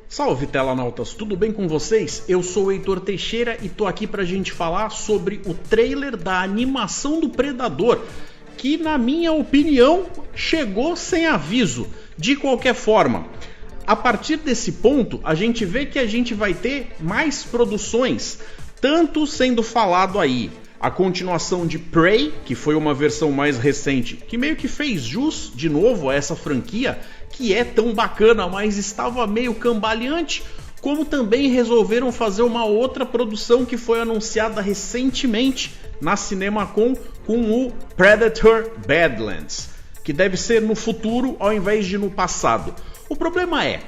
Salve telanautas, tudo bem com vocês? Eu sou o Heitor Teixeira e tô aqui pra gente falar sobre o trailer da animação do Predador, que na minha opinião chegou sem aviso. De qualquer forma, a partir desse ponto a gente vê que a gente vai ter mais produções, tanto sendo falado aí a continuação de Prey, que foi uma versão mais recente, que meio que fez jus de novo a essa franquia, que é tão bacana, mas estava meio cambaleante, como também resolveram fazer uma outra produção que foi anunciada recentemente na CinemaCon com o Predator Badlands, que deve ser no futuro ao invés de no passado. O problema é,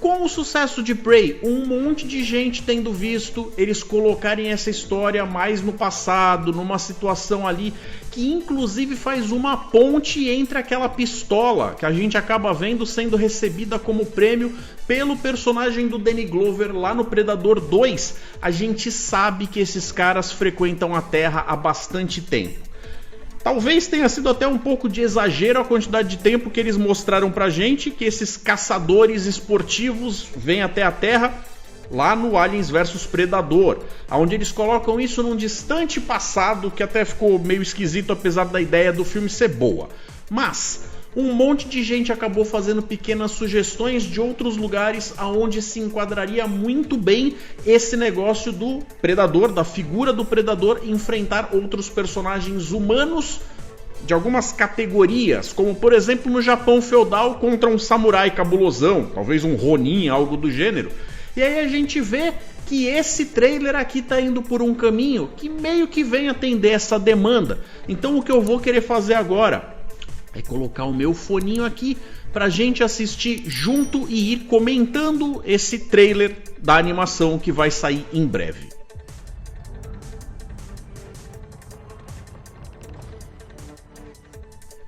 com o sucesso de Prey, um monte de gente tendo visto eles colocarem essa história mais no passado, numa situação ali que inclusive faz uma ponte entre aquela pistola que a gente acaba vendo sendo recebida como prêmio pelo personagem do Danny Glover lá no Predador 2. A gente sabe que esses caras frequentam a Terra há bastante tempo. Talvez tenha sido até um pouco de exagero a quantidade de tempo que eles mostraram pra gente que esses caçadores esportivos vêm até a Terra lá no Aliens vs Predador, onde eles colocam isso num distante passado que até ficou meio esquisito apesar da ideia do filme ser boa. Mas um monte de gente acabou fazendo pequenas sugestões de outros lugares aonde se enquadraria muito bem esse negócio do Predador, da figura do Predador, enfrentar outros personagens humanos de algumas categorias, como por exemplo no Japão feudal contra um samurai cabulosão, talvez um Ronin, algo do gênero. E aí a gente vê que esse trailer aqui tá indo por um caminho que meio que vem atender essa demanda. Então o que eu vou querer fazer agora é colocar o meu foninho aqui pra gente assistir junto e ir comentando esse trailer da animação que vai sair em breve.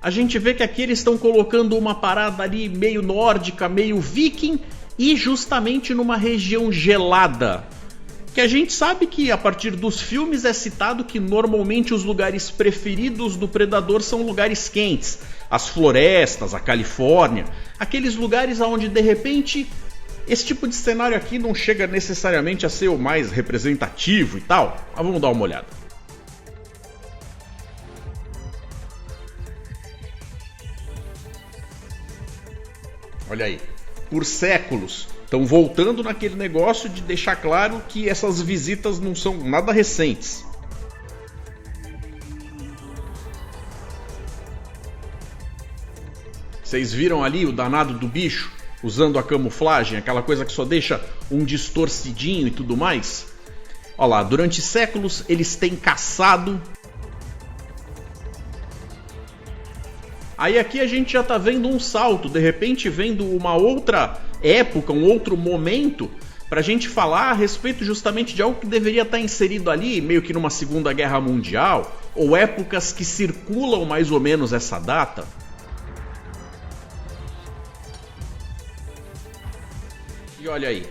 A gente vê que aqui eles estão colocando uma parada ali meio nórdica, meio viking e justamente numa região gelada. Que a gente sabe que a partir dos filmes é citado que normalmente os lugares preferidos do Predador são lugares quentes. As florestas, a Califórnia, aqueles lugares onde de repente esse tipo de cenário aqui não chega necessariamente a ser o mais representativo e tal. Mas vamos dar uma olhada. Olha aí, por séculos estão voltando naquele negócio de deixar claro que essas visitas não são nada recentes. Vocês viram ali o danado do bicho usando a camuflagem, aquela coisa que só deixa um distorcidinho e tudo mais? Olha lá, durante séculos eles têm caçado. Aí aqui a gente já tá vendo um salto, de repente vendo uma outra época, um outro momento, pra gente falar a respeito justamente de algo que deveria estar inserido ali, meio que numa Segunda Guerra Mundial, ou épocas que circulam mais ou menos essa data. E olha aí,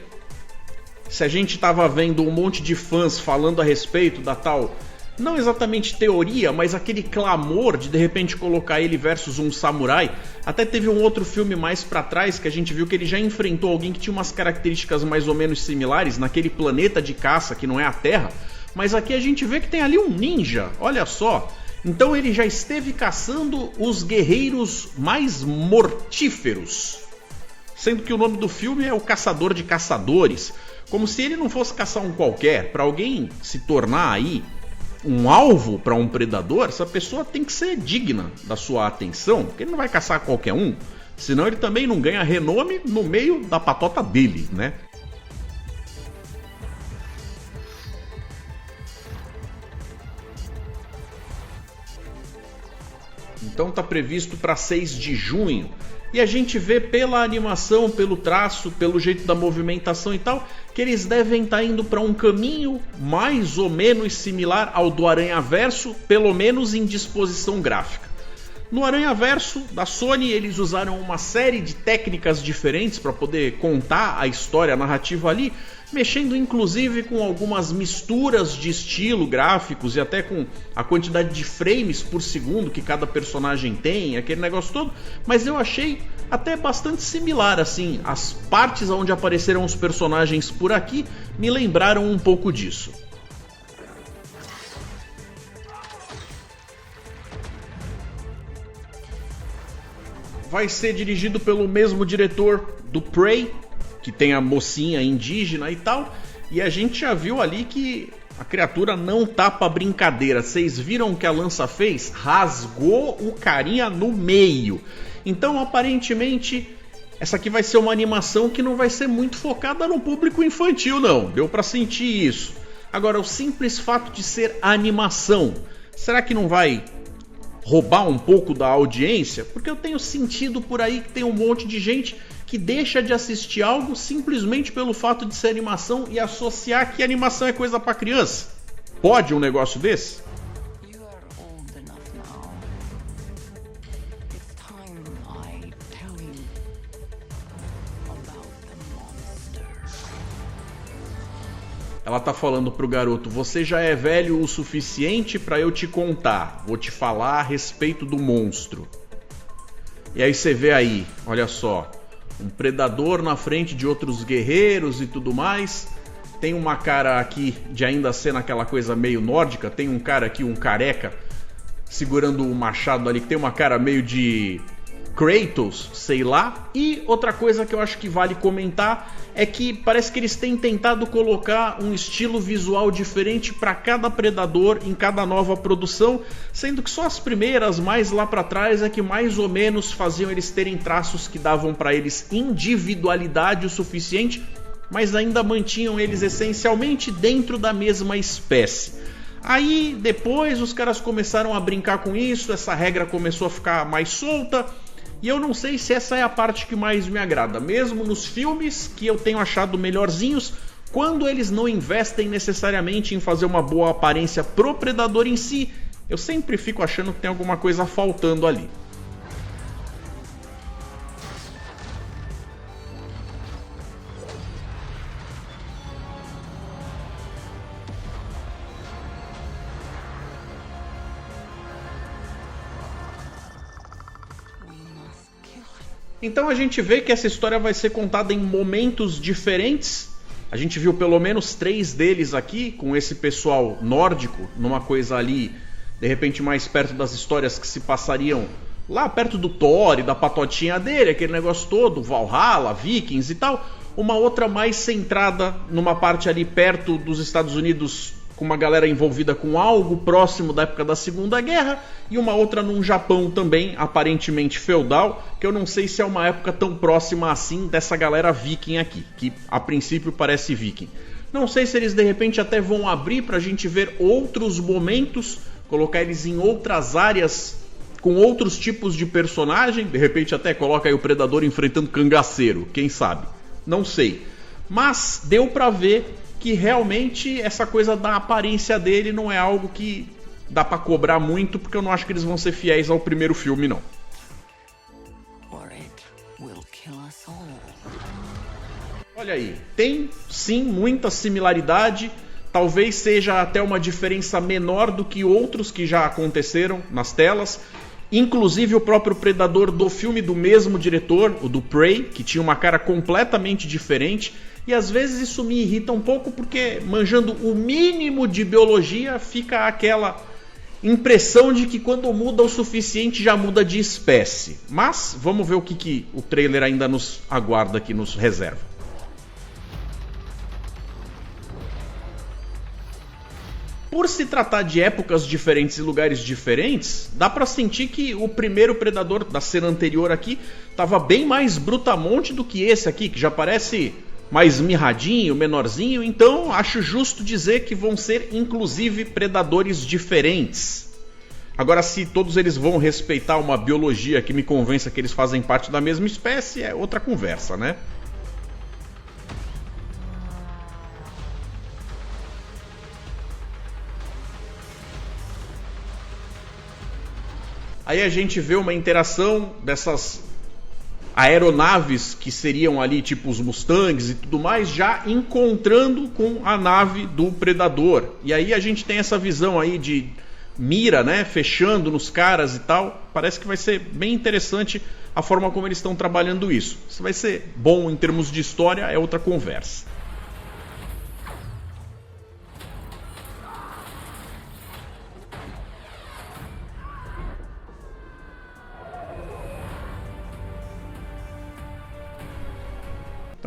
se a gente estava vendo um monte de fãs falando a respeito da tal, não exatamente teoria, mas aquele clamor de repente colocar ele versus um samurai. Até teve um outro filme mais pra trás que a gente viu que ele já enfrentou alguém que tinha umas características mais ou menos similares naquele planeta de caça que não é a Terra. Mas aqui a gente vê que tem ali um ninja, olha só. Então ele já esteve caçando os guerreiros mais mortíferos. Sendo que o nome do filme é O Caçador de Caçadores. Como se ele não fosse caçar um qualquer. Para alguém se tornar aí um alvo para um predador, essa pessoa tem que ser digna da sua atenção. Porque ele não vai caçar qualquer um. Senão ele também não ganha renome no meio da patota dele, né? Então tá previsto para 6 de junho. E a gente vê pela animação, pelo traço, pelo jeito da movimentação e tal, que eles devem estar indo para um caminho mais ou menos similar ao do Aranhaverso, pelo menos em disposição gráfica. No Aranhaverso da Sony, eles usaram uma série de técnicas diferentes para poder contar a história, a narrativa ali, mexendo inclusive com algumas misturas de estilo, gráficos e até com a quantidade de frames por segundo que cada personagem tem, aquele negócio todo. Mas eu achei até bastante similar, assim, as partes onde apareceram os personagens por aqui me lembraram um pouco disso. Vai ser dirigido pelo mesmo diretor do Prey, que tem a mocinha indígena e tal. E a gente já viu ali que a criatura não tá pra brincadeira. Vocês viram o que a lança fez? Rasgou o carinha no meio. Então, aparentemente, essa aqui vai ser uma animação que não vai ser muito focada no público infantil, não. Deu pra sentir isso. Agora, o simples fato de ser animação, será que não vai roubar um pouco da audiência? Porque eu tenho sentido por aí que tem um monte de gente que deixa de assistir algo simplesmente pelo fato de ser animação e associar que animação é coisa pra criança. Pode um negócio desse? Ela tá falando pro garoto: você já é velho o suficiente pra eu te contar, vou te falar a respeito do monstro. E aí você vê aí, olha só, um predador na frente de outros guerreiros e tudo mais. Tem uma cara aqui de ainda ser naquela coisa meio nórdica. Tem um cara aqui, um careca, segurando o machado ali, que tem uma cara meio de Kratos, sei lá. E outra coisa que eu acho que vale comentar é que parece que eles têm tentado colocar um estilo visual diferente para cada predador em cada nova produção, sendo que só as primeiras, mais lá para trás, é que mais ou menos faziam eles terem traços que davam para eles individualidade o suficiente, mas ainda mantinham eles essencialmente dentro da mesma espécie. Aí depois os caras começaram a brincar com isso, essa regra começou a ficar mais solta. E eu não sei se essa é a parte que mais me agrada, mesmo nos filmes que eu tenho achado melhorzinhos, quando eles não investem necessariamente em fazer uma boa aparência pro predador em si, eu sempre fico achando que tem alguma coisa faltando ali. Então a gente vê que essa história vai ser contada em momentos diferentes. A gente viu pelo menos 3 deles aqui, com esse pessoal nórdico, numa coisa ali, de repente mais perto das histórias que se passariam lá perto do Thor e da patotinha dele, aquele negócio todo, Valhalla, Vikings e tal. Uma outra mais centrada numa parte ali perto dos Estados Unidos, com uma galera envolvida com algo próximo da época da Segunda Guerra, e uma outra num Japão também, aparentemente feudal, que eu não sei se é uma época tão próxima assim dessa galera viking aqui, que a princípio parece viking. Não sei se eles de repente até vão abrir pra gente ver outros momentos, colocar eles em outras áreas, com outros tipos de personagem, de repente até coloca aí o predador enfrentando cangaceiro, quem sabe? Não sei. Mas deu pra ver que realmente essa coisa da aparência dele não é algo que dá pra cobrar muito, porque eu não acho que eles vão ser fiéis ao primeiro filme, não. Olha aí, tem sim muita similaridade, talvez seja até uma diferença menor do que outros que já aconteceram nas telas. Inclusive o próprio predador do filme do mesmo diretor, o do Prey, que tinha uma cara completamente diferente. E às vezes isso me irrita um pouco, porque manjando o mínimo de biologia fica aquela impressão de que quando muda o suficiente já muda de espécie. Mas vamos ver o que o trailer ainda nos aguarda aqui, nos reserva. Por se tratar de épocas diferentes e lugares diferentes, dá pra sentir que o primeiro predador da cena anterior aqui tava bem mais brutamonte do que esse aqui, que já parece mais mirradinho, menorzinho. Então acho justo dizer que vão ser inclusive predadores diferentes. Agora, se todos eles vão respeitar uma biologia que me convença que eles fazem parte da mesma espécie, é outra conversa, né? Aí a gente vê uma interação dessas aeronaves que seriam ali tipo os Mustangs e tudo mais, já encontrando com a nave do Predador. E aí a gente tem essa visão aí de mira, né, fechando nos caras e tal. Parece que vai ser bem interessante a forma como eles estão trabalhando isso. Se vai ser bom em termos de história é outra conversa.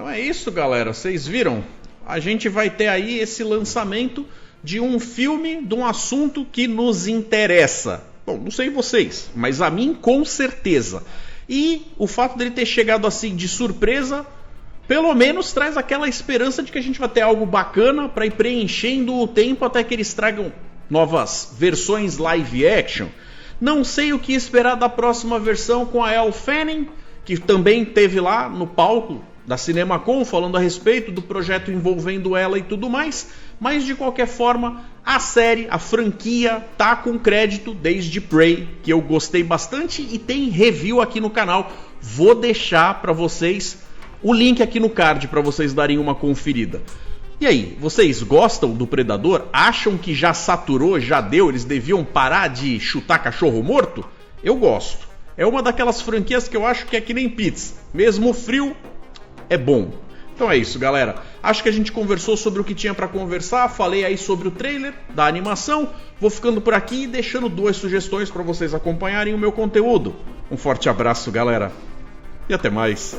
Então é isso, galera. Vocês viram? A gente vai ter aí esse lançamento de um filme, de um assunto que nos interessa. Bom, não sei vocês, mas a mim com certeza. E o fato dele ter chegado assim de surpresa, pelo menos traz aquela esperança de que a gente vai ter algo bacana para ir preenchendo o tempo até que eles tragam novas versões live action. Não sei o que esperar da próxima versão com a Elle Fanning, que também teve lá no palco da CinemaCon falando a respeito do projeto envolvendo ela e tudo mais, mas de qualquer forma a série, a franquia tá com crédito desde Prey, que eu gostei bastante e tem review aqui no canal. Vou deixar para vocês o link aqui no card para vocês darem uma conferida. E aí, vocês gostam do Predador? Acham que já saturou, já deu, eles deviam parar de chutar cachorro morto? Eu gosto. É uma daquelas franquias que eu acho que é que nem pizza, mesmo frio é bom. Então é isso, galera. Acho que a gente conversou sobre o que tinha pra conversar. Falei aí sobre o trailer da animação. Vou ficando por aqui e deixando 2 sugestões para vocês acompanharem o meu conteúdo. Um forte abraço, galera. E até mais.